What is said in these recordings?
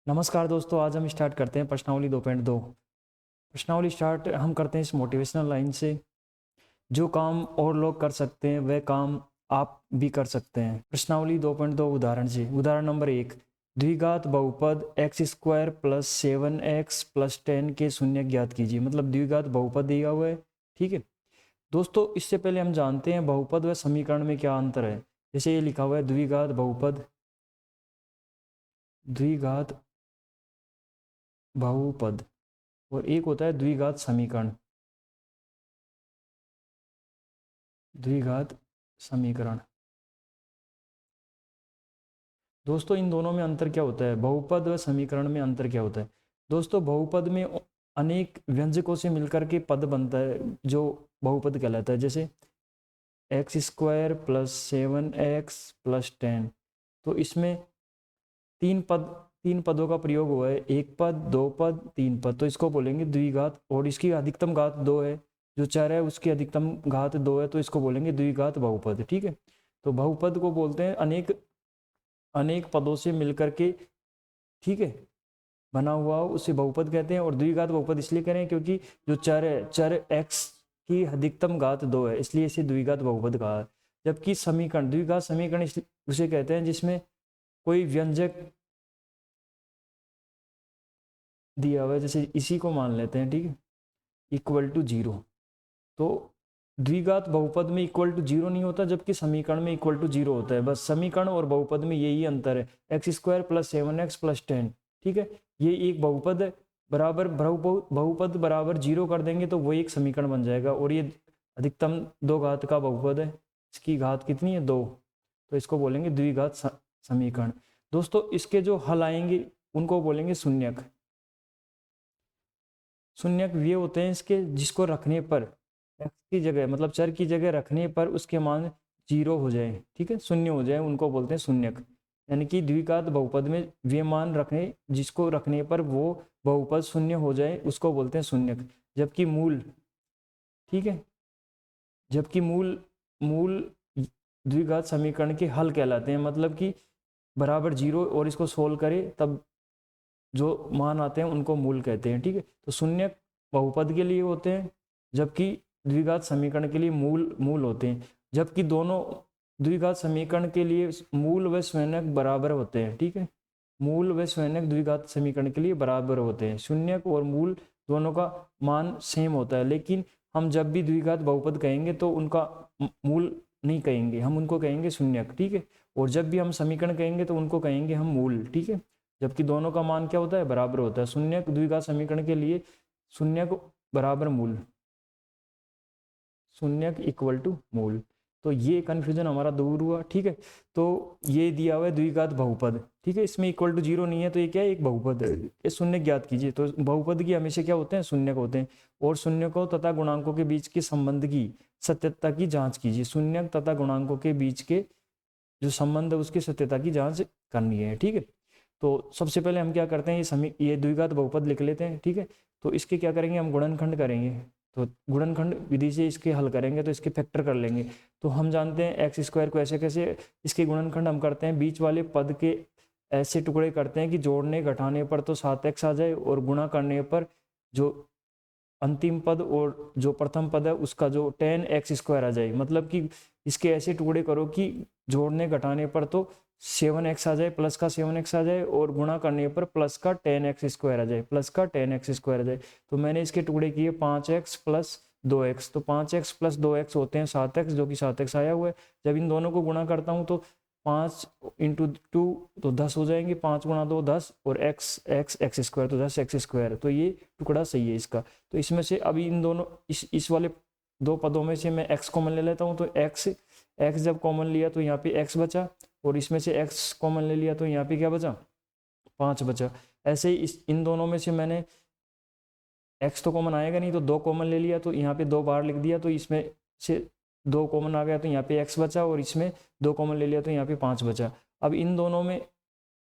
नमस्कार दोस्तों, आज हम स्टार्ट करते हैं प्रश्नावली 2.2। प्रश्नावली स्टार्ट हम करते हैं इस मोटिवेशनल लाइन से। जो काम और लोग कर सकते हैं वह काम आप भी कर सकते हैं। प्रश्नावली 2.2 उदाहरण से। उदाहरण नंबर 1, द्विघात बहुपद x square plus 7x plus 10 के शून्य ज्ञात कीजिए। मतलब द्विघात बहुपद दिया हुआ है। ठीक है दोस्तों, इससे पहले हम जानते हैं बहुपद व समीकरण में क्या अंतर है। जैसे ये लिखा हुआ है द्विघात बहुपद, द्विघात बहुपद, और एक होता है द्विघात समीकरण, द्विघात समीकरण। दोस्तों इन दोनों में अंतर क्या होता है, बहुपद व समीकरण में अंतर क्या होता है। दोस्तों बहुपद में अनेक व्यंजकों से मिलकर के पद बनता है जो बहुपद कहलाता है। जैसे x square plus 7x plus 10, तो इसमें तीन पदों का प्रयोग हुआ है, एक पद, दो पद, तीन पद, तो इसको बोलेंगे द्विघात। और इसकी अधिकतम घात 2 है, जो चर है उसकी अधिकतम घात 2 है, तो इसको बोलेंगे द्विघात बहुपद। ठीक है, तो बहुपद को बोलते हैं अनेक अनेक पदों से मिलकर के, ठीक है, बना हुआ हो उसे बहुपद कहते हैं। और द्विघात बहुपद इसलिए कह रहे हैं क्योंकि जो चर है, चर x की अधिकतम घात 2 है, इसलिए इसे द्विघात बहुपद कहा है। जबकि समीकरण, द्विघात समीकरण उसे कहते हैं जिसमें कोई व्यंजक दिया हुआ है, जैसे इसी को मान लेते हैं, ठीक है, इक्वल टू 0। तो द्विघात बहुपद में इक्वल टू 0 नहीं होता, जबकि समीकरण में इक्वल टू 0 होता है। बस समीकरण और बहुपद में यही अंतर है, x square plus 7x plus 10। ठीक है, ये एक बहुपद है, बराबर बहुपद बराबर 0 कर देंगे तो वो एक समीकरण बन जाएगा। और ये अधिकतम 2 घात का बहुपद है, इसकी घात कितनी है, 2, तो इसको बोलेंगे द्विघात समीकरण। दोस्तों इसके जो हल आएंगे उनको बोलेंगे शून्यक। शून्यक ये होते हैं इसके जिसको रखने पर x की जगह, मतलब चर की जगह रखने पर उसके मान 0 हो जाए, ठीक है, शून्य हो जाए, उनको बोलते हैं शून्यक। यानी कि द्विघात बहुपद में वे मान रखने जिसको रखने पर वो बहुपद शून्य हो जाए उसको बोलते हैं शून्यक। जबकि मूल, ठीक है, जबकि मूल मूल द्विघात समीकरण के हल कहलाते हैं। मतलब कि बराबर 0 और इसको सोल्व करें तब जो मान आते हैं उनको मूल कहते हैं। ठीक है, तो शून्यक बहुपद के लिए होते हैं, जबकि द्विघात समीकरण के लिए मूल मूल होते हैं। जबकि दोनों द्विघात समीकरण के लिए मूल व शून्यक बराबर होते हैं। ठीक है, मूल व शून्यक द्विघात समीकरण के लिए बराबर होते हैं। शून्यक और मूल दोनों का मान सेम होता है, लेकिन हम जब भी द्विघात बहुपद कहेंगे तो उनका मूल नहीं कहेंगे, हम उनको कहेंगे शून्यक। ठीक है, और जब भी हम समीकरण कहेंगे तो उनको कहेंगे हम मूल। ठीक है, जबकि दोनों का मान क्या होता है, बराबर होता है। शून्यक द्विघात समीकरण के लिए शून्यक बराबर मूल, शून्यक इक्वल टू मूल। तो ये कन्फ्यूजन हमारा दूर हुआ। ठीक है, तो ये दिया हुआ है द्विघात बहुपद, ठीक है, इसमें इक्वल टू 0 नहीं है, तो ये क्या है, एक बहुपद है। ये शून्य ज्ञात कीजिए। तो बहुपद की हमेशा क्या होते हैं, शून्यक होते हैं। और शून्यकों तथा गुणांकों के बीच के संबंध की सत्यता की जांच कीजिए। शून्यक तथा गुणांकों के बीच के जो संबंध है उसकी सत्यता की जांच करनी है। ठीक है, तो सबसे पहले हम क्या करते हैं, ये द्विघात बहुपद लिख लेते हैं। ठीक है, तो इसके क्या करेंगे, हम गुणनखंड करेंगे। तो गुणनखंड विधि से इसके हल करेंगे तो इसके फैक्टर कर लेंगे। तो हम जानते हैं एक्स स्क्वायर को ऐसे कैसे, इसके गुणनखंड हम करते हैं बीच वाले पद के ऐसे टुकड़े करते हैं कि जोड़ने घटाने पर तो 7x आ जाए और गुणा करने पर जो अंतिम पद और जो प्रथम पद है उसका जो 10x स्क्वायर आ जाए। मतलब कि इसके ऐसे टुकड़े करो कि जोड़ने घटाने पर तो 7x आ जाए, प्लस का 7x आ जाए, और गुणा करने पर प्लस का 10x स्क्वायर आ जाए, प्लस का 10x स्क्वायर आ जाए। तो मैंने इसके टुकड़े किए 5x प्लस 2x, तो 5x प्लस 2x होते हैं 7x, जो कि 7x आया हुआ है। जब इन दोनों को गुणा करता हूँ तो 5 इंटू 2 तो 10 हो जाएंगे, 5 गुणा 2 10, और एक्स स्क्वायर तो 10x स्क्वायर। तो ये टुकड़ा सही है इसका। तो इसमें से अभी इन दोनों इस वाले दो पदों में से मैं x कॉमन ले लेता हूँ। तो x जब कॉमन लिया तो यहाँ पे x बचा, और इसमें से x कॉमन ले लिया तो यहाँ पे क्या बचा, 5 बचा। ऐसे ही इन दोनों में से मैंने x तो कॉमन आएगा नहीं तो 2 कॉमन ले लिया, तो यहाँ पे 2 बार लिख दिया, तो इसमें से 2 कॉमन आ गया तो यहाँ पे x बचा, और इसमें 2 कॉमन ले लिया तो यहाँ पे 5 बचा। अब इन दोनों में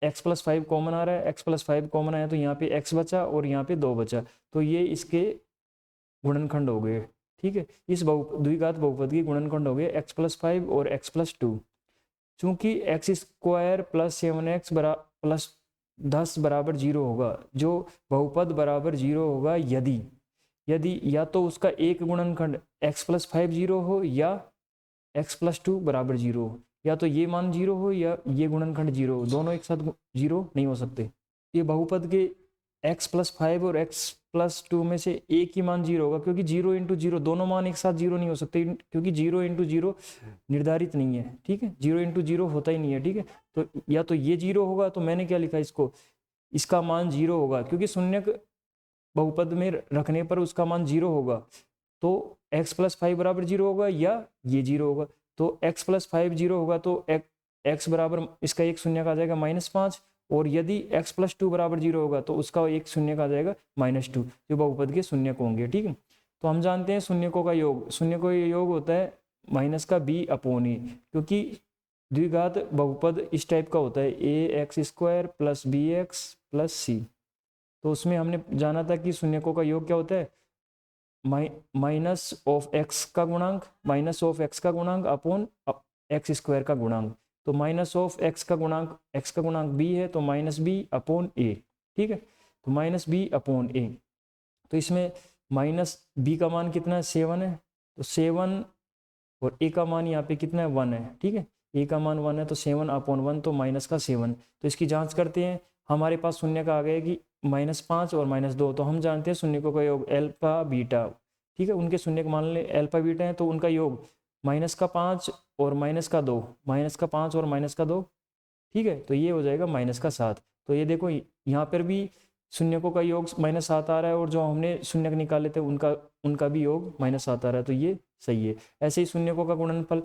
x प्लस 5 कॉमन आ रहा है, x प्लस 5 कॉमन आया तो यहाँ पे x बचा और यहाँ पे 2 बचा। तो ये इसके गुणनखंड हो गए। ठीक है, इस द्विघात बहुपद की गुणनखंड हो गए x प्लस 5 और x प्लस 2। चूंकि x square plus 7x plus 10 बराबर 0 होगा, जो बहुपद बराबर 0 होगा यदि या तो उसका एक गुणनखंड x+5 0 हो या x+2 बराबर 0 हो, या तो ये मान 0 हो या ये गुणनखंड 0 हो, दोनों एक साथ 0 नहीं हो सकते। ये बहुपद के x+5 और x+2 में से एक ही मान 0 होगा, क्योंकि 0 इंटू 0 दोनों मान एक साथ 0 नहीं हो सकते, क्योंकि 0 इंटू 0 निर्धारित नहीं है, ठीक है, 0 इंटू 0 होता ही नहीं है, ठीक है। तो या तो ये 0 होगा, तो मैंने क्या लिखा इसको, इसका मान 0 होगा, क्योंकि शून्य बहुपद में रखने पर उसका मान 0 होगा, तो x+5 बराबर 0 होगा या ये 0 होगा। तो x+5 0 होगा तो x बराबर इसका एक शून्य का आ जाएगा -5, और यदि x+2 बराबर 0 होगा तो उसका एक शून्य का आ जाएगा -2, जो बहुपद के शून्य को होंगे, ठीक है। तो हम जानते हैं शून्यकों का योग, शून्यकों का योग होता है -b/a, क्योंकि द्विघात बहुपद इस टाइप का होता है ax² + bx + c। तो उसमें हमने जाना था कि शून्यकों का योग क्या होता है, -(x) का गुणांक अपॉन x² का गुणांक। तो -(x) का गुणांक b है, तो -b/a, ठीक है। तो -b/a, तो इसमें -b का मान कितना है, 7 है, तो 7, और a का मान यहाँ पे कितना है, 1 है, ठीक है। a का मान 1 है, तो 7/1, तो -7। तो इसकी जांच करते हैं, हमारे पास शून्य का आ गया कि -5 और -2, तो हम जानते हैं शून्यकों का योग अल्फा बीटा, ठीक है। उनके शून्य मान ले अल्फा बीटा है, तो उनका योग -5 और -2, -5 और -2, ठीक है। तो ये हो जाएगा -7। तो ये देखो यहाँ पर भी शून्यकों का योग -7 आ रहा है, और जो हमने शून्य निकाले थे उनका भी योग -7 आ रहा है, तो ये सही है। ऐसे ही शून्यकों का गुणनफल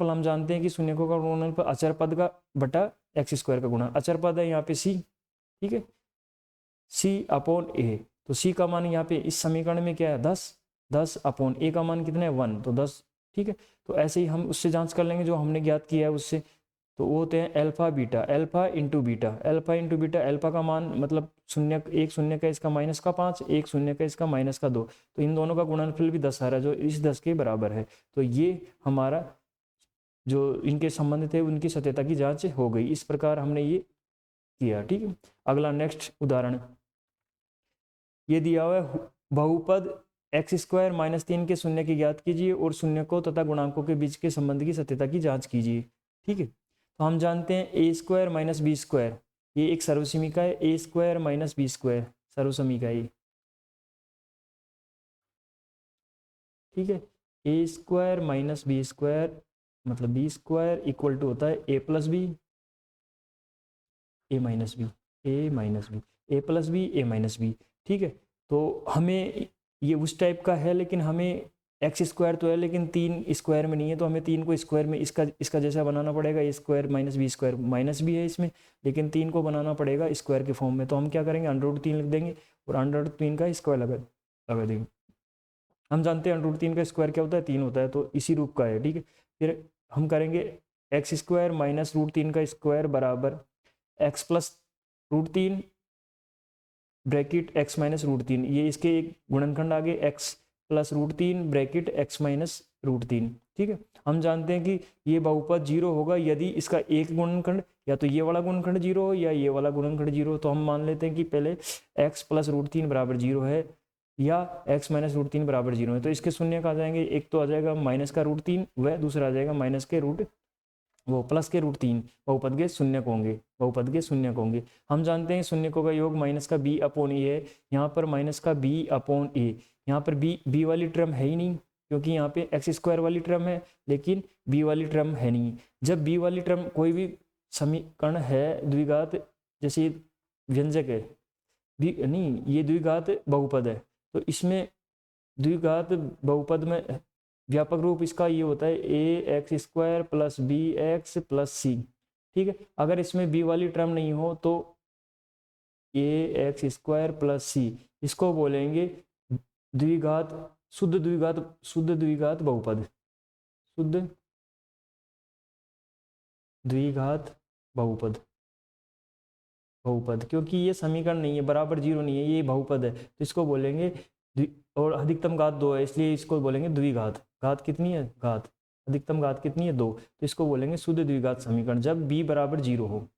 हम जानते हैं कि शून्यकों का गुणनफल अचर पद का बटा x² का गुणा, अचर पद है यहाँ पे c, ठीक है, c/a। तो c का मान यहाँ पे इस समीकरण में क्या है, 10/a का मान कितना है, 1, तो 10, ठीक है। तो ऐसे ही हम उससे जांच कर लेंगे जो हमने ज्ञात किया है उससे, तो वो होते हैं अल्फा इंटू बीटा। अल्फा का मान मतलब एक शून्य का इसका -5, एक शून्य का इसका -2, तो इन दोनों का गुणनफल भी 10 आ रहा है, जो इस 10 के बराबर है। तो ये हमारा जो इनके संबंध थे उनकी सत्यता की जांच हो गई। इस प्रकार हमने ये किया, ठीक है। अगला नेक्स्ट उदाहरण, ये दिया हुआ है बहुपद x² - 3 के शून्य की ज्ञात कीजिए और शून्यकों तथा गुणांकों के बीच के संबंध की सत्यता की जांच कीजिए, ठीक है। तो हम जानते हैं a² - b², ये एक सर्वसमीका है, a² - b² सर्वसमीका है, ठीक है। a² - b² मतलब b² इक्वल टू होता है a + b a - b a + b, ठीक है। तो हमें ये उस टाइप का है, लेकिन हमें x² तो है, लेकिन 3 स्क्वायर में नहीं है, तो हमें 3 को स्क्वायर में इसका जैसा बनाना पड़ेगा, a² - b² माइनस भी है इसमें, लेकिन 3 को बनाना पड़ेगा स्क्वायर के फॉर्म में। तो हम क्या करेंगे, √3 लिख देंगे और √3 का स्क्वायर लगा देंगे। हम जानते हैं √3 का स्क्वायर क्या होता है, 3 होता है, तो इसी रूप का है, ठीक है। फिर हम करेंगे x² - √3 का स्क्वायर बराबर x + √3 ब्रैकेट x - √3, ये इसके एक गुणनखंड आ गए x + √3 ब्रैकेट x - √3, ठीक है। हम जानते हैं कि ये बहुपद 0 होगा यदि इसका एक गुणनखंड या तो ये वाला गुणनखंड 0 हो या ये वाला गुणनखंड 0 हो। तो हम मान लेते हैं कि पहले x + √3 बराबर 0 है या x - √3 बराबर 0 है, तो इसके शून्य का आ जाएंगे, एक तो आ जाएगा -√3 व दूसरा आ जाएगा +√3, बहुपद के शून्य को होंगे। हम जानते हैं शून्यकों का योग -b/a है, यहाँ पर -b/a, यहाँ पर b वाली टर्म है ही नहीं, क्योंकि यहाँ पे x² वाली टर्म है, लेकिन b वाली टर्म है नहीं। जब b वाली टर्म कोई भी समीकरण है द्विघात, जैसे व्यंजक है नहीं, ये द्विघात बहुपद है, तो इसमें द्विघात बहुपद में व्यापक रूप इसका ये होता है ax² + bx + c, ठीक है। अगर इसमें b वाली टर्म नहीं हो तो ax² + c, इसको बोलेंगे द्विघात शुद्ध द्विघात बहुपद, शुद्ध द्विघात बहुपद, क्योंकि ये समीकरण नहीं है, बराबर 0 नहीं है, ये बहुपद है, तो इसको बोलेंगे और अधिकतम घात 2 है, इसलिए इसको बोलेंगे द्विघात। घात कितनी है, अधिकतम घात कितनी है, 2, तो इसको बोलेंगे शुद्ध द्विघात समीकरण जब b बराबर 0 हो।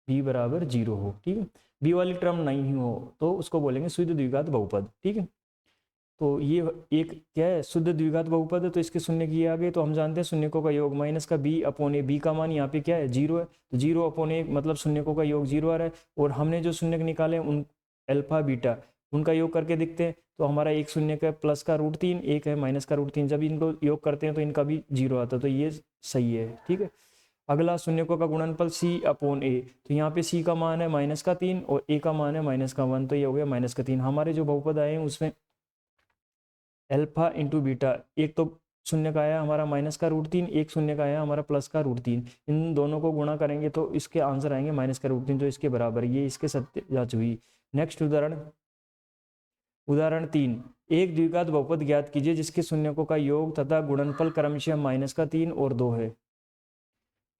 b बराबर 0 हो, ठीक है। b वाली टर्म नहीं हो तो उसको बोलेंगे शुद्ध द्विघात बहुपद, ठीक है। तो ये एक क्या है, शुद्ध द्विघात बहुपद है, तो इसके शून्य किए आगे तो हम जानते हैं शून्यकों का योग माइनस का b अपॉन ए, b का मान यहाँ पे क्या है 0 है, तो 0 अपॉन ए मतलब शून्यकों का योग 0 आ रहा है। और हमने जो शून्य निकाले उन अल्फा बीटा उनका योग करके देखते हैं, तो हमारा एक शून्य का प्लस का √3, एक है माइनस का √3, जब इनको योग करते हैं तो इनका भी 0 आता है, तो ये सही है, ठीक है। अगला शून्यकों का गुणनफल c अपॉन ए, तो यहाँ पे c का मान है -3 और a का मान है -1, तो ये हो गया -3। हमारे जो बहुपद आए हैं उसमें अल्फा इंटू बीटा, एक तो शून्य का आया हमारा -√3, एक शून्य का आया हमारा +√3, इन दोनों को गुणा करेंगे तो इसके आंसर आएंगे -√3, जो इसके बराबर, ये इसके सत्य जांच हुई। नेक्स्ट उदाहरण 3, एक द्विघात बहुपद ज्ञात कीजिए जिसके शून्यकों का योग तथा गुणनफल क्रमशः -3 और 2 है।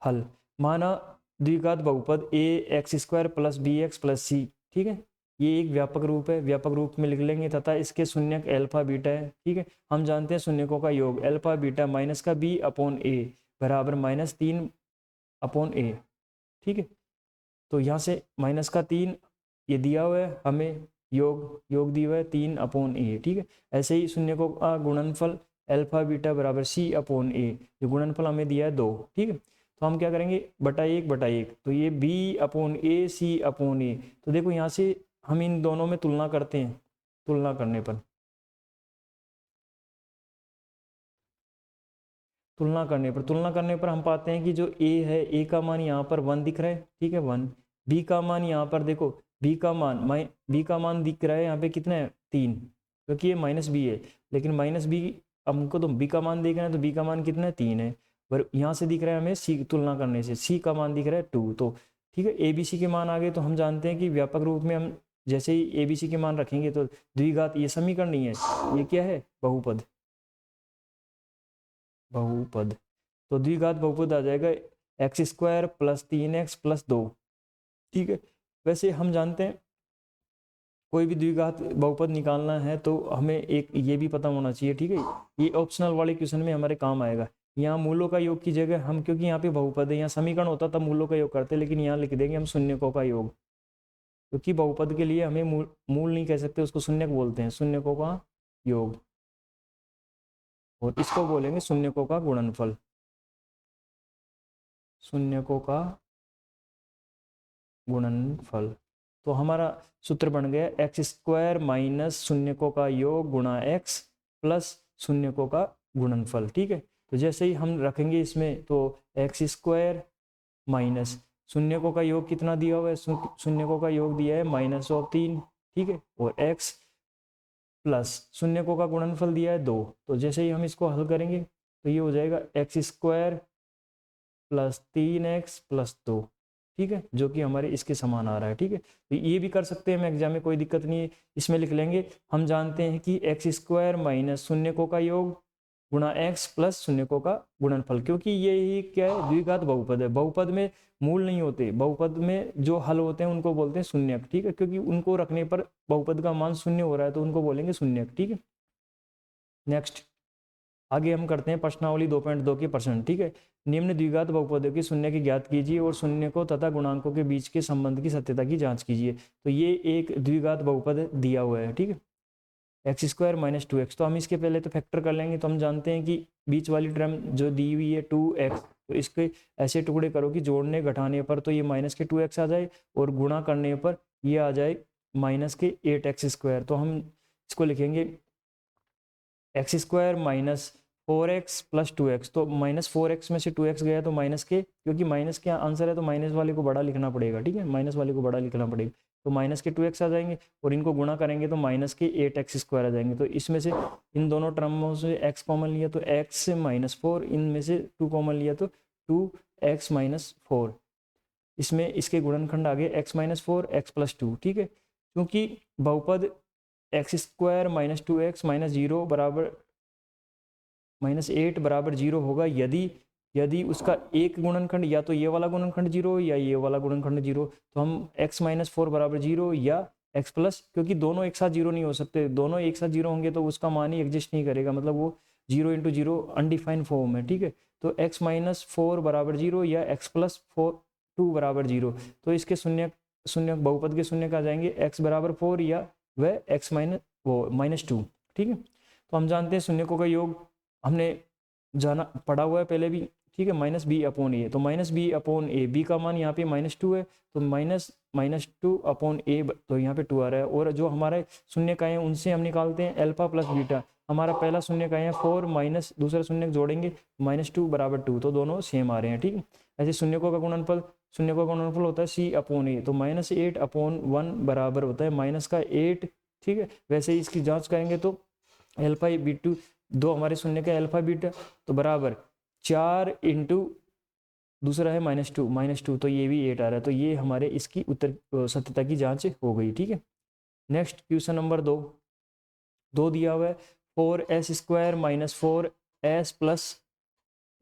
हल, माना द्विघात बहुपद ax² + bx + c, ठीक है। ये एक व्यापक रूप है, व्यापक रूप में लिख लेंगे, तथा इसके शून्यक अल्फा बीटा है, ठीक है। हम जानते हैं शून्यकों का योग अल्फा बीटा माइनस का b अपॉन a बराबर -3 अपॉन a, ठीक है। तो यहाँ से -3 ये दिया हुआ है हमें, योग दिया हुआ है 3 अपॉन a, ठीक है। ऐसे ही शून्यकों का गुणनफल अल्फा बीटा बराबर c अपॉन a, जो गुणनफल हमें दिया है 2, ठीक है। तो हम क्या करेंगे, /1/1, तो ये b upon a c upon a, तो देखो यहाँ से हम इन दोनों में तुलना करते हैं, तुलना करने पर हम पाते हैं कि जो a है, a का मान यहाँ पर 1 दिख रहा है, ठीक है 1, b का मान यहाँ पर देखो, b का मान दिख रहा है यहाँ पे कितना है 3, क्योंकि ये -b है, लेकिन -b हमको तो b का मान देखना है, तो b का मान कितना है 3 है, पर यहाँ से दिख रहा है हमें c, तुलना करने से c का मान दिख रहा है 2, तो ठीक है। a b c के मान आ गए, तो हम जानते हैं कि व्यापक रूप में हम जैसे ही a b c के मान रखेंगे तो द्विघात, ये समीकरण नहीं है, ये क्या है बहुपद, तो द्विघात बहुपद आ जाएगा x² + 3x + 2, ठीक है। वैसे हम जानते हैं कोई भी द्विघात बहुपद निकालना है तो हमें एक ये भी पता होना चाहिए, ठीक है। ये ऑप्शनल वाले क्वेश्चन में हमारे काम आएगा। यहाँ मूलों का योग की जगह हम, क्योंकि यहाँ पे बहुपद है, यहाँ समीकरण होता तब मूलों का योग करते, लेकिन यहाँ लिख देंगे हम शून्यकों का योग, क्योंकि बहुपद के लिए हमें मूल नहीं कह सकते, उसको शून्यक बोलते हैं, शून्यकों का योग, और इसको बोलेंगे शून्यकों का गुणनफल, शून्यकों का गुणनफल। तो हमारा सूत्र बन गया x² - शून्यकों का योग गुणा x प्लस शून्यकों का गुणनफल, ठीक है। तो जैसे ही हम रखेंगे इसमें, तो x² माइनस शून्यकों का योग कितना दिया हुआ है, शून्यकों का योग दिया है -3, ठीक है, और x प्लस शून्यकों का गुणनफल दिया है 2, तो जैसे ही हम इसको हल करेंगे तो ये हो जाएगा x² + 3x + 2, ठीक है, जो कि हमारे इसके समान आ रहा है, ठीक है। तो ये भी कर सकते हैं हम एग्जाम में, कोई दिक्कत नहीं है, इसमें लिख लेंगे। हम जानते हैं कि x² - शून्यकों का योग गुणा x प्लस शून्यकों का गुणनफल, क्योंकि ये ही क्या है, द्विघात बहुपद है। बहुपद में मूल नहीं होते, बहुपद में जो हल होते हैं उनको बोलते हैं शून्यक, ठीक है, क्योंकि उनको रखने पर बहुपद का मान शून्य हो रहा है तो उनको बोलेंगे शून्यक, ठीक है। नेक्स्ट आगे हम करते हैं प्रश्नावली 2.2 के प्रश्न, ठीक है। निम्न द्विघात बहुपदों की शून्य की ज्ञात कीजिए और शून्यकों तथा गुणांकों के बीच के संबंध की सत्यता की जांच कीजिए। तो ये एक द्विघात बहुपद दिया हुआ है, ठीक है, x² - 2x, तो हम इसके पहले तो फैक्टर कर लेंगे। तो हम जानते हैं कि बीच वाली टर्म जो दी हुई है 2x, तो इसके ऐसे टुकड़े करो कि जोड़ने घटाने पर तो ये -2x आ जाए, और गुणा करने पर ये आ जाए -8x²। तो हम इसको लिखेंगे x² - 4x + 2x, तो -4x में से 2x गया तो माइनस के, क्योंकि माइनस के आंसर है तो माइनस वाले को बड़ा लिखना पड़ेगा, ठीक है, माइनस वाले को बड़ा लिखना पड़ेगा, तो -2x आ जाएंगे, और इनको गुणा करेंगे तो -8x² आ जाएंगे। तो इसमें से इन दोनों टर्मों से x कॉमन लिया तो x - 4, इनमें से 2 कॉमन लिया तो 2x - 4, इसमें इसके गुणनखंड आ गए x - 4 x + 2, ठीक है। क्योंकि बहुपद x² - 2x - 0 बराबर -8 बराबर 0 होगा यदि उसका एक गुणनखंड या तो ये वाला गुणनखंड 0 या ये वाला गुणनखंड 0, तो हम x - 4 बराबर 0 या x प्लस, क्योंकि दोनों एक साथ 0 नहीं हो सकते, दोनों एक साथ 0 होंगे तो उसका मान ही एग्जिस्ट नहीं करेगा, मतलब वो 0 × 0 अनडिफाइंड फॉर्म है, ठीक है। तो x - 4 बराबर 0 या x + 4 2 बराबर 0, तो इसके शून्य शून्य बहुपद के शून्य आ जाएंगे x बराबर 4 या वह x माइनस 2। ठीक है, तो हम जानते हैं शून्यकों का योग हमने जाना पढ़ा हुआ है पहले भी। ठीक है, माइनस बी अपॉन ए, तो माइनस बी अपॉन ए, बी का मान यहाँ पे -2 है, तो माइनस 2 अपॉन ए, तो यहाँ पे 2 आ रहा है। और जो हमारे शून्य का है उनसे हम निकालते हैं अल्फा प्लस बीटा। हमारा पहला शून्य का है 4 माइनस दूसरा शून्य जोड़ेंगे -2 बराबर 2, तो दोनों सेम आ रहे हैं। ठीक है, ऐसे शून्यकों का गुणनफल होता है सी अपॉन ए, तो -8 अपॉन 1 बराबर होता है -8। ठीक है, वैसे ही इसकी जाँच करेंगे तो अल्फा बीटू, दो हमारे शून्य का अल्फा बीटा, तो बराबर 4 इंटू दूसरा है -2, तो ये भी 8 आ रहा है। तो ये हमारे इसकी उत्तर सत्यता की जांच हो गई। ठीक है, नेक्स्ट क्वेश्चन नंबर 2 दिया हुआ है 4s² - 4s +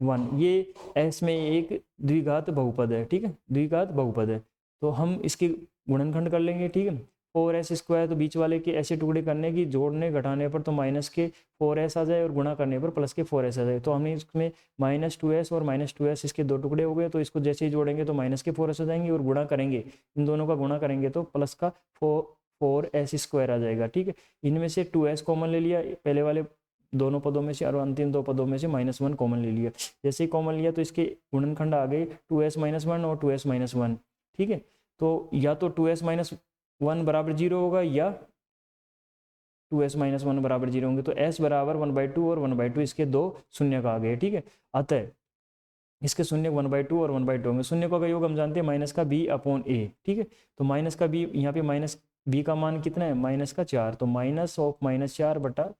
1, ये s में एक द्विघात बहुपद है। ठीक है, द्विघात बहुपद है, तो हम इसके गुणनखंड कर लेंगे। ठीक है, 4s², तो बीच वाले के ऐसे टुकड़े करने की, जोड़ने घटाने पर तो माइनस के 4s आ जाए और गुणा करने पर प्लस के 4s आ जाए। तो हमने इसमें -2s और -2s इसके दो टुकड़े हो गए, तो इसको जैसे ही जोड़ेंगे तो माइनस के 4s आ जाएंगे और गुणा करेंगे, इन दोनों का गुणा करेंगे तो प्लस का 4s² आ जाएगा। ठीक है, इनमें से 2s कॉमन ले लिया पहले वाले दोनों पदों में से, और अंतिम दो पदों में से -1 कॉमन ले लिया। जैसे ही कॉमन लिया तो इसके गुणनखंड आ गए 2s - 1 और 2s - 1। ठीक है, तो या तो 2s - 1 बराबर 0 होगा या 2s - 1 बराबर 0 होंगे, तो s बराबर 1/2 और 1/2 इसके दो शून्य का आ गए। ठीक है, अतः इसके शून्य 1/2 और 1/2 होंगे। शून्य का योग हम जानते हैं माइनस का b अपॉन ए। ठीक है, तो माइनस का b, यहाँ पे माइनस b का मान कितना है -4, तो -4 बटा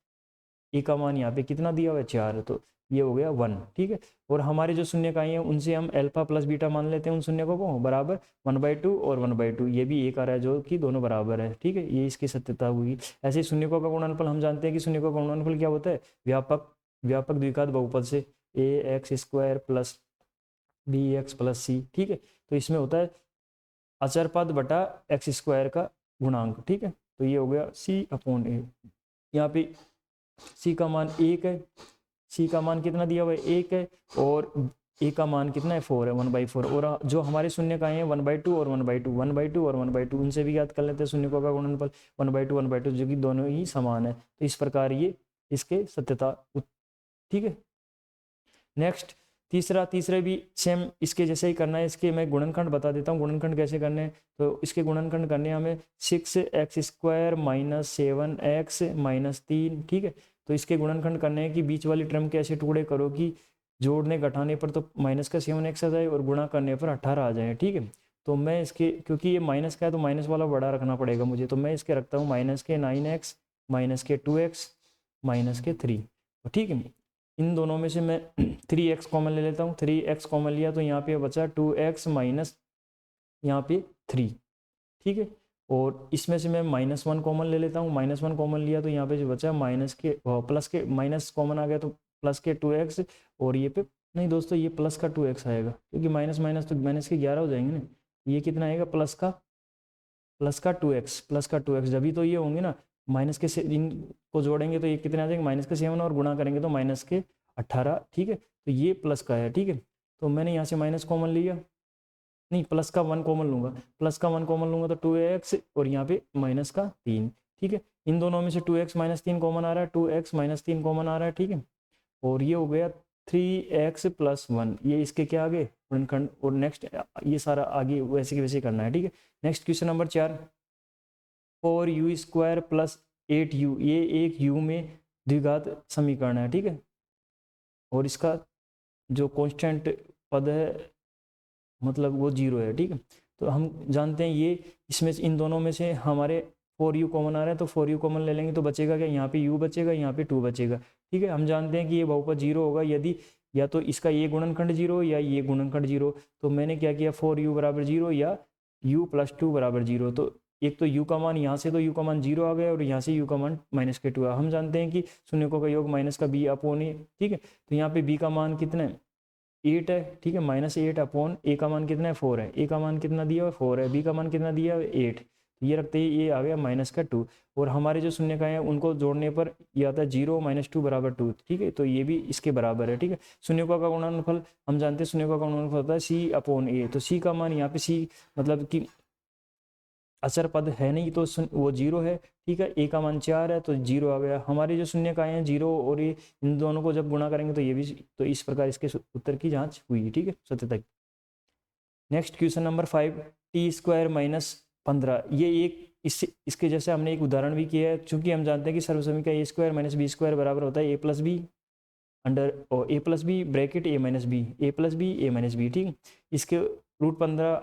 ए का मान यहाँ पे कितना दिया हुआ है 4, तो ये हो गया 1। ठीक है, और हमारे जो शून्य का है उनसे हम अल्फा प्लस बीटा मान लेते हैं उन शून्य को बराबर 1/2 और 1/2, ये भी एक आ रहा है जो कि दोनों बराबर है। ठीक है, ये इसकी सत्यता हुई। ऐसे ही शून्यकों का गुणनफल हम जानते हैं कि शून्यकों का गुणनफल क्या होता है, व्यापक द्विघात बहुपद से ax² + bx + c। ठीक है, तो इसमें होता है अचर पद बटा x² का गुणांक। ठीक है, तो ये हो गया c अपॉन ए। यहाँ पे c का मान 1 है, c का मान कितना दिया हुआ है 1 है, और a का मान कितना है 4 है, 1/4। और जो हमारे शून्य का है 1/2 और 1/2, उनसे भी याद कर लेते हैं शून्यकों का गुणनफल 1/2 जो कि दोनों ही समान है। तो इस प्रकार ये इसके सत्यता। ठीक है, नेक्स्ट तीसरा भी सेम इसके जैसे ही करना है। इसके मैं गुणनखंड बता देता हूँ, गुणनखंड कैसे करने हैं। तो इसके गुणनखंड करने हमें 6x² - 7x - 3। ठीक है, तो इसके गुणनखंड करने हैं कि बीच वाली टर्म के ऐसे टुकड़े करो कि जोड़ने घटाने पर तो माइनस का 7x आ जाए और गुणा करने पर 18 आ जाए। ठीक है, तो मैं इसके, क्योंकि ये माइनस का है तो माइनस वाला बड़ा रखना पड़ेगा मुझे, तो मैं इसके रखता हूँ -9x - 2x - 3। ठीक है, इन दोनों में से मैं 3x कॉमन ले लेता हूँ। 3x कॉमन लिया तो यहाँ पे बचा 2x माइनस यहाँ पे 3। ठीक है, और इसमें से मैं -1 कॉमन ले लेता हूँ। -1 कॉमन लिया तो यहाँ पे जो बचा प्लस के माइनस कॉमन आ गया तो प्लस के 2x, और ये पे नहीं दोस्तों, ये प्लस का 2x आएगा, क्योंकि माइनस माइनस तो माइनस के 11 हो जाएंगे ना। ये कितना आएगा प्लस का 2x, जब भी तो ये होंगे ना माइनस के से, इनको जोड़ेंगे तो ये कितने आ जाएंगे -7, और गुणा करेंगे तो -18। ठीक है, तो ये प्लस का है। ठीक है, तो मैंने यहाँ से माइनस कॉमन लिया, नहीं प्लस का 1 कॉमन लूँगा, तो 2x और यहाँ पे -3। ठीक है, इन दोनों में से 2x - 3 कॉमन आ रहा है, 2x - 3 कॉमन आ रहा है। ठीक है, और ये हो गया 3x + 1, ये इसके क्या आगे गुणनखंड। और नेक्स्ट ये सारा आगे वैसे के वैसे करना है। ठीक है, next question number 4 4u² + 8u, ये एक u में द्विघात समीकरण है। ठीक है, और इसका जो कांस्टेंट पद है मतलब वो 0 है। ठीक है, तो हम जानते हैं ये इसमें इन दोनों में से हमारे 4u कॉमन आ रहा है, तो 4u कॉमन ले लेंगे तो बचेगा क्या, यहाँ पे u बचेगा, यहाँ पे 2 बचेगा। ठीक है, हम जानते हैं कि ये बहुपद 0 होगा यदि या तो इसका ये गुणनखंड 0 या ये गुणनखंड 0। तो मैंने क्या किया 4u = 0 या u + 2 = 0। तो एक तो u का मान यहाँ से, तो u का मान 0 आ गया, और यहाँ से u का मान -2 है। हम जानते हैं कि शून्यकों का योग माइनस का b अपॉन ए। ठीक है, तो यहाँ पे b का मान कितना है 8 है। ठीक है, -8 अपॉन ए का मान कितना है 4 है, ए का मान कितना दिया हुआ 4 है, बी का मान कितना दिया हुआ 8। तो ये रखते ही ये आ गया -2, और हमारे जो शून्य का है उनको जोड़ने पर ये आता है 0 - 2 = 2, ठीक है। तो ये भी इसके बराबर है, ठीक है। शून्यकों का गुणनफल हम जानते हैं, शून्यकों का गुणनफल होता है C/A। तो C का मान यहाँ पे C मतलब कि अचर पद है नहीं, तो वो 0 है, ठीक है। A का मान 4 है तो 0 आ गया। हमारे जो शून्य का है 0 और ये, इन दोनों को जब गुणा करेंगे तो ये भी, तो इस प्रकार इसके उत्तर की जांच हुई, ठीक है, सत्यता की। Next question number 5, t² - 15। ये एक इसके जैसे हमने एक उदाहरण भी किया है, चूंकि हम जानते हैं कि सर्वसमीकरण a² - b² बराबर होता है a+b अंडर और a+b ब्रैकेट a+b, ठीक है। इसके √15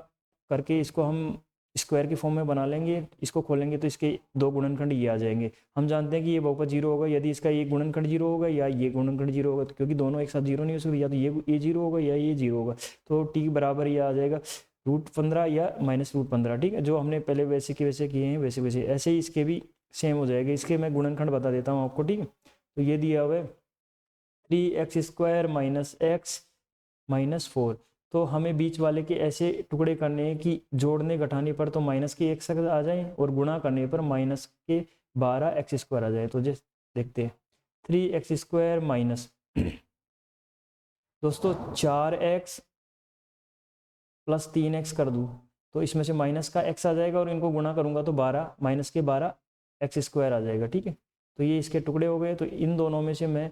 करके इसको हम स्क्वायर के फॉर्म में बना लेंगे, इसको खोलेंगे तो इसके दो गुणनखंड ये आ जाएंगे। हम जानते हैं कि ये बहुपद 0 होगा यदि इसका ये गुणनखंड 0 होगा या ये गुणनखंड 0 होगा, क्योंकि दोनों एक साथ 0 नहीं हो सकते, या तो ये 0 होगा या ये 0 होगा। तो t बराबर ये आ जाएगा √15 या -√15, ठीक है। जो हमने पहले वैसे के वैसे किए हैं वैसे वैसे ऐसे ही इसके भी सेम हो जाएगा। इसके मैं गुणनखंड बता देता हूँ आपको, ठीक है। तो ये दिया हुआ है 3x² - x - 4। तो हमें बीच वाले के ऐसे टुकड़े करने हैं कि जोड़ने घटाने पर तो -x आ जाए और गुणा करने पर -12x² आ जाए। तो जैसे देखते हैं 3x² दोस्तों 4x + 3x कर दूँ तो इसमें से माइनस का x आ जाएगा और इनको गुणा करूँगा तो 12 -12x² आ जाएगा, ठीक है। तो ये इसके टुकड़े हो गए। तो इन दोनों में से मैं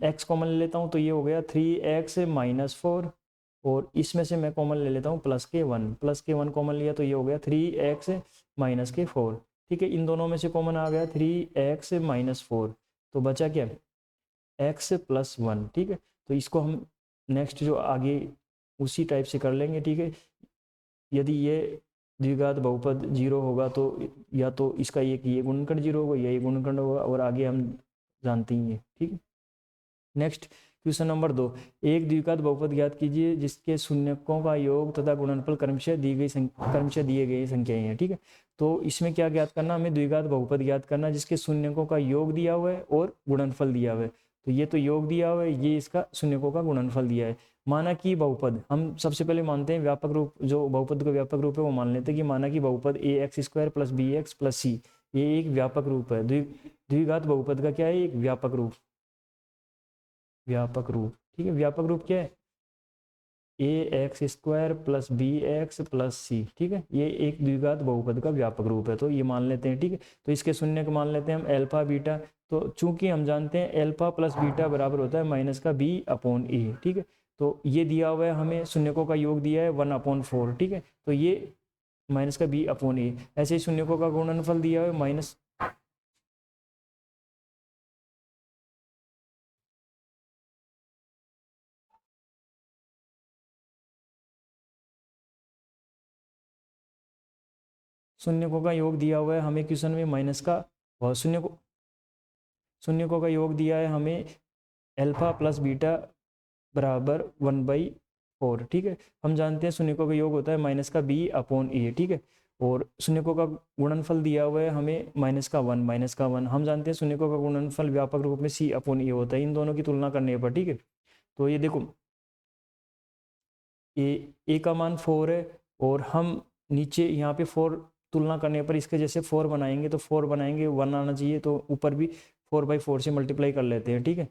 x कॉमन ले लेता हूँ, तो ये हो गया 3x - 4, और इसमें से मैं कॉमन ले लेता हूँ +k1 कॉमन लिया तो ये हो गया 3x - k4, ठीक है। इन दोनों में से कॉमन आ गया 3x - 4, तो बचा क्या x + 1, ठीक है। तो इसको हम नेक्स्ट जो आगे उसी टाइप से कर लेंगे, ठीक है। यदि ये द्विघात बहुपद 0 होगा तो या तो इसका ये गुणनखंड 0 होगा या ये गुणनखंड होगा, और आगे हम जानते ही हैं, ठीक है। नेक्स्ट क्वेश्चन नंबर 2, एक द्विघात बहुपद ज्ञात कीजिए जिसके शून्यकों का योग तथा गुणनफल क्रमशः दिए गए संख्याएं हैं, ठीक है। तो इसमें क्या ज्ञात करना, हमें द्विघात बहुपद ज्ञात करना जिसके शून्यकों का योग दिया हुआ है और गुणनफल दिया हुआ है। तो ये तो योग दिया हुआ है, ये इसका शून्यकों का गुणनफल दिया है। माना कि बहुपद, हम सबसे पहले मानते हैं व्यापक रूप, जो बहुपद का व्यापक रूप है वो मान लेते हैं कि माना कि बहुपद ax² + bx + c, ये एक व्यापक रूप है। द्विघात बहुपद का क्या है, एक व्यापक रूप, ठीक है। व्यापक रूप क्या है, ax² + bx + c, ठीक है। ये एक द्विघात बहुपद का व्यापक रूप है, तो ये मान लेते हैं, ठीक है। तो इसके शून्य को मान लेते हैं हम अल्फा बीटा। तो चूंकि हम जानते हैं अल्फा + बीटा बराबर होता है -b/a, ठीक है। तो ये दिया हुआ है हमें, शून्यकों का योग दिया है 1/4, ठीक है। तो ये -b/a, ऐसे ही शून्यकों का गुणनफल दिया हुआ है माइनस शून्यकों का योग दिया हुआ है हमें क्वेश्चन में माइनस का, और शून्यकों का योग दिया है हमें अल्फा + बीटा बराबर 1/4, ठीक है। हम जानते हैं शून्यकों का योग होता है -b/a, ठीक है। और शून्यकों का गुणनफल दिया हुआ है हमें -1। हम जानते हैं शून्यकों का गुणनफल व्यापक रूप में c/a होता है, इन दोनों की तुलना करने पर, ठीक है। तो ये देखो a का मान 4 है, और हम नीचे यहाँ पे 4 तुलना करने पर इसके जैसे 4 बनाएंगे तो 4 बनाएंगे 1 आना चाहिए, तो ऊपर भी 4/4 से मल्टीप्लाई कर लेते हैं, ठीक है।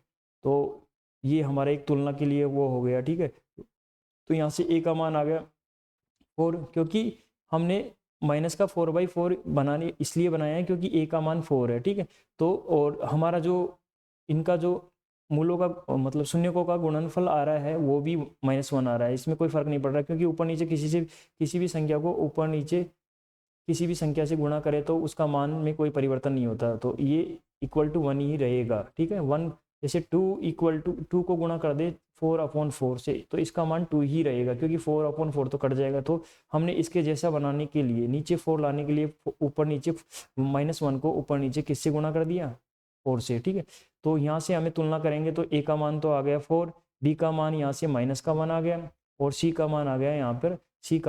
तो ये हमारा एक तुलना के लिए वो हो गया, ठीक है। तो यहाँ से a का मान आ गया 4, क्योंकि हमने -4/4 बनाने इसलिए बनाया है क्योंकि a का मान 4 है, ठीक है। तो और हमारा जो इनका जो मूलों का मतलब शून्यकों का गुणनफल आ रहा है वो भी -1 आ रहा है, इसमें कोई फर्क नहीं पड़ रहा, क्योंकि ऊपर नीचे किसी भी संख्या को ऊपर नीचे किसी भी संख्या से गुणा करे तो उसका मान में कोई परिवर्तन नहीं होता, तो ये =1 ही रहेगा, ठीक है। 1 जैसे 2 को गुणा कर दे 4/4 से तो इसका मान 2 ही रहेगा, क्योंकि 4/4 तो कट जाएगा। तो हमने इसके जैसा बनाने के लिए नीचे 4 लाने के लिए ऊपर नीचे -1 को ऊपर नीचे किससे गुणा कर दिया, 4 से, ठीक है। तो यहाँ से हमें तुलना करेंगे तो a का मान तो आ गया 4, b का मान यहाँ से माइनस का मान आ गया, और c का मान आ गया यहाँ पर c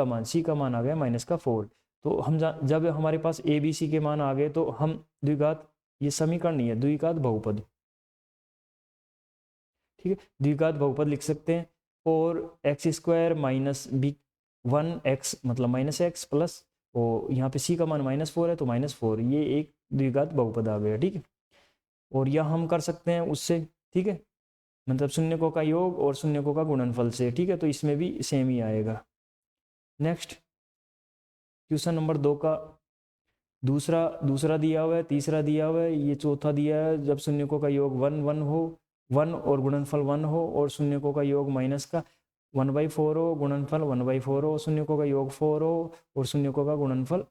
का मान आ गया -4। तो हम जब हमारे पास a b c के मान आ गए तो हम द्विघात, ये समीकरण नहीं है, द्विघात बहुपद, ठीक है, द्विघात बहुपद लिख सकते हैं। और x² - b 1x मतलब -x + और यहाँ पे सी का मान -4 है तो -4, ये एक द्विघात बहुपद आ गया, ठीक है। और यह हम कर सकते हैं उससे, ठीक है, मतलब शून्यकों का योग और शून्यकों का गुणनफल से, ठीक है, तो इसमें भी सेम ही आएगा। नेक्स्ट क्वेश्चन नंबर 2 का दूसरा दिया हुआ है, तीसरा दिया हुआ है, ये चौथा दिया है, जब शून्यकों का योग 1 हो, 1 और गुणनफल 1 हो, और शून्यकों का योग माइनस का 1/4 हो, गुणनफल 1/4 हो, शून्यकों का योग 4 हो और शून्यकों का गुणनफल,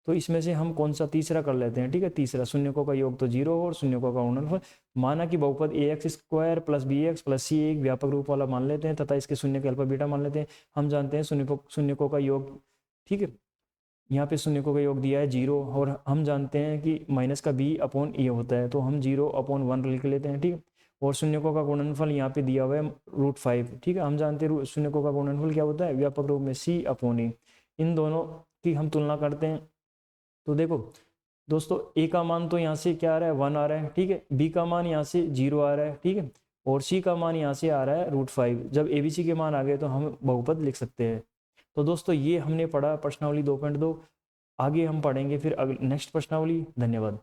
तो इसमें से हम कौन सा तीसरा कर लेते हैं, ठीक है। तीसरा, शून्यकों का योग तो 0 हो और शून्यकों का गुणनफल, माना कि बहुपद ax² + bx + c एक व्यापक रूप वाला मान लेते हैं तथा इसके शून्य के अल्फा बीटा मान लेते हैं। हम जानते हैं शून्यकों का योग, ठीक है, यहाँ पे शून्यकों का योग दिया है 0 और हम जानते हैं कि -b/a होता है, तो हम 0/1 लिख लेते हैं, ठीक है। और शून्यकों का गुणनफल यहाँ पे दिया हुआ है √5, ठीक है। हम जानते हैं शून्यकों का गुणनफल क्या होता है, व्यापक रूप में c/a। इन दोनों की हम तुलना करते हैं, तो देखो दोस्तों, a का मान तो यहाँ से क्या आ रहा है, 1 आ रहा है, ठीक है। b का मान यहाँ से 0 आ रहा है, ठीक है। और c का मान यहाँ से आ रहा है √5। जब abc के मान आ गए तो हम बहुपद लिख सकते हैं। तो दोस्तों ये हमने पढ़ा प्रश्नावली 2.2। आगे हम पढ़ेंगे फिर नेक्स्ट प्रश्नावली। धन्यवाद।